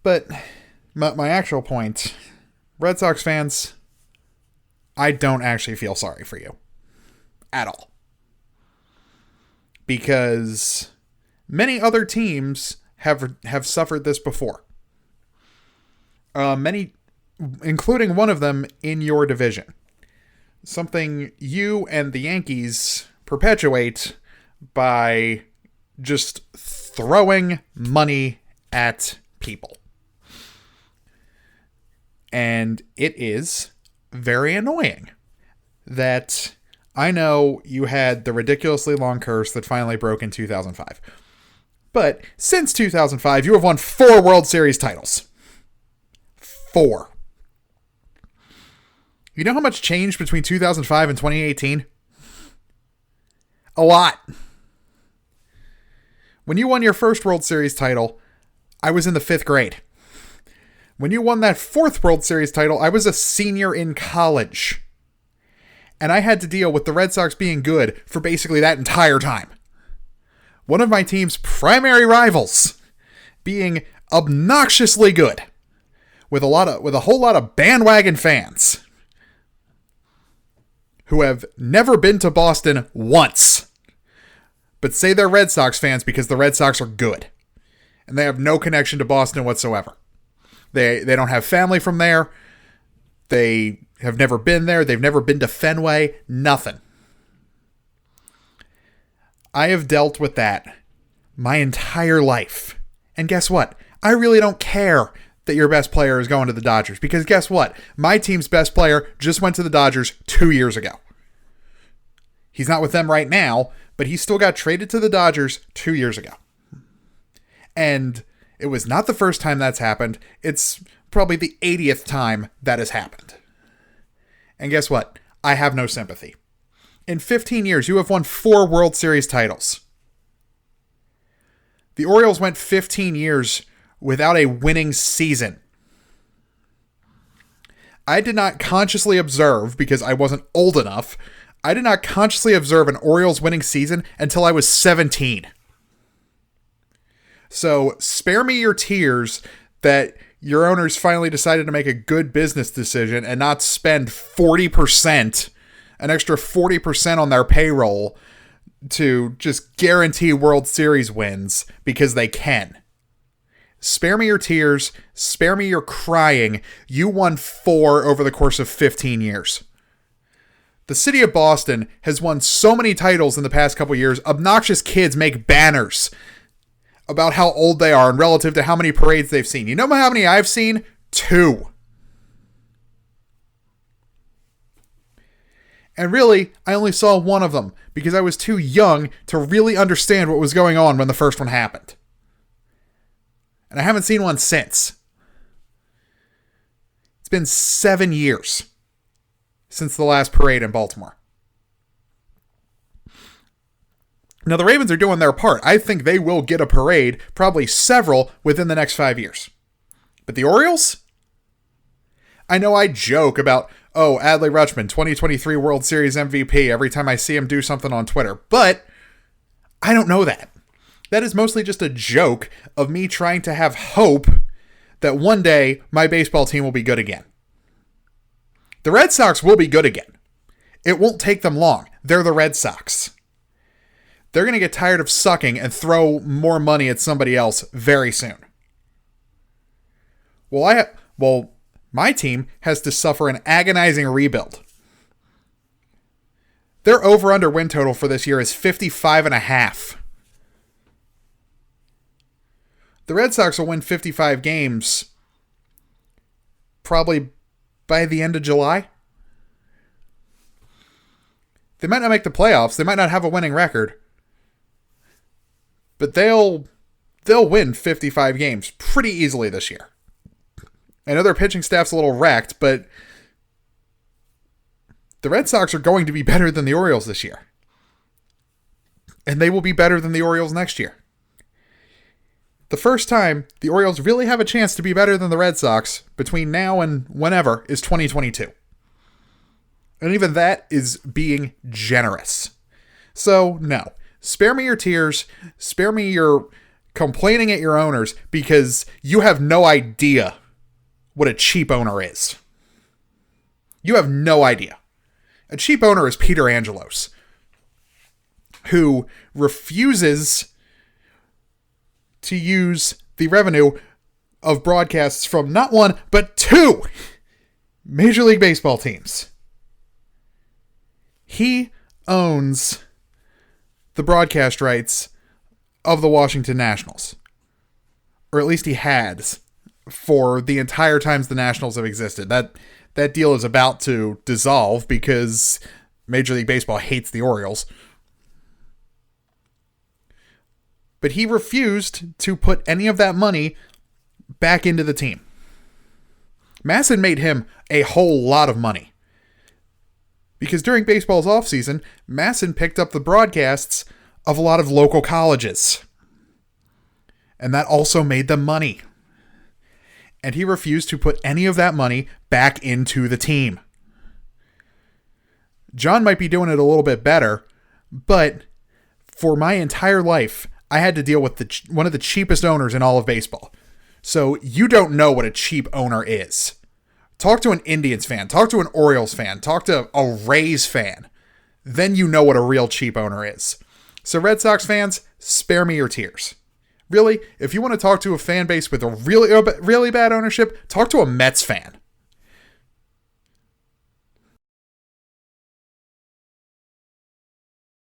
But my actual point, Red Sox fans, I don't actually feel sorry for you. At all. Because many other teams have suffered this before. Many, including one of them in your division. Something you and the Yankees perpetuate by just throwing money at people. And it is very annoying that I know you had the ridiculously long curse that finally broke in 2005. But since 2005, you have won 4 World Series titles. 4. You know how much changed between 2005 and 2018? A lot. When you won your first World Series title, I was in the 5th grade. When you won that 4th World Series title, I was a senior in college. And I had to deal with the Red Sox being good for basically that entire time. One of my team's primary rivals being obnoxiously good. With a whole lot of bandwagon fans who have never been to Boston once, but say they're Red Sox fans because the Red Sox are good. And they have no connection to Boston whatsoever. They don't have family from there. They have never been there. They've never been to Fenway. Nothing. I have dealt with that my entire life. And guess what? I really don't care that your best player is going to the Dodgers. Because guess what? My team's best player just went to the Dodgers 2 years ago. He's not with them right now, but he still got traded to the Dodgers 2 years ago. And it was not the first time that's happened. It's probably the 80th time that has happened. And guess what? I have no sympathy. In 15 years, you have won 4 World Series titles. The Orioles went 15 years without a winning season. I did not consciously observe, because I wasn't old enough, I did not consciously observe an Orioles winning season until I was 17. So spare me your tears that your owners finally decided to make a good business decision and not spend 40%, an extra 40% on their payroll to just guarantee World Series wins because they can. Spare me your tears. Spare me your crying. You won 4 over the course of 15 years. The city of Boston has won so many titles in the past couple years. Obnoxious kids make banners about how old they are and relative to how many parades they've seen. You know how many I've seen? 2. And really, I only saw one of them because I was too young to really understand what was going on when the first one happened. And I haven't seen one since. It's been 7 years since the last parade in Baltimore. Now, the Ravens are doing their part. I think they will get a parade, probably several, within the next 5 years. But the Orioles? I know I joke about, Adley Rutschman, 2023 World Series MVP, every time I see him do something on Twitter. But I don't know that. That is mostly just a joke of me trying to have hope that one day my baseball team will be good again. The Red Sox will be good again. It won't take them long. They're the Red Sox. They're going to get tired of sucking and throw more money at somebody else very soon. Well, my team has to suffer an agonizing rebuild. Their over-under win total for this year is 55.5. The Red Sox will win 55 games probably by the end of July. They might not make the playoffs. They might not have a winning record. But they'll win 55 games pretty easily this year. I know their pitching staff's a little wrecked, but the Red Sox are going to be better than the Orioles this year. And they will be better than the Orioles next year. The first time the Orioles really have a chance to be better than the Red Sox between now and whenever is 2022. And even that is being generous. So, no. Spare me your tears. Spare me your complaining at your owners because you have no idea what a cheap owner is. You have no idea. A cheap owner is Peter Angelos, who refuses to use the revenue of broadcasts from not one, but two Major League Baseball teams. He owns the broadcast rights of the Washington Nationals. Or at least he has for the entire times the Nationals have existed. That deal is about to dissolve because Major League Baseball hates the Orioles. But he refused to put any of that money back into the team. Masson made him a whole lot of money. Because during baseball's offseason, Masson picked up the broadcasts of a lot of local colleges. And that also made them money. And he refused to put any of that money back into the team. John might be doing it a little bit better, but for my entire life, I had to deal with one of the cheapest owners in all of baseball. So you don't know what a cheap owner is. Talk to an Indians fan, talk to an Orioles fan, talk to a Rays fan. Then you know what a real cheap owner is. So Red Sox fans, spare me your tears. Really, if you want to talk to a fan base with a really bad ownership, talk to a Mets fan.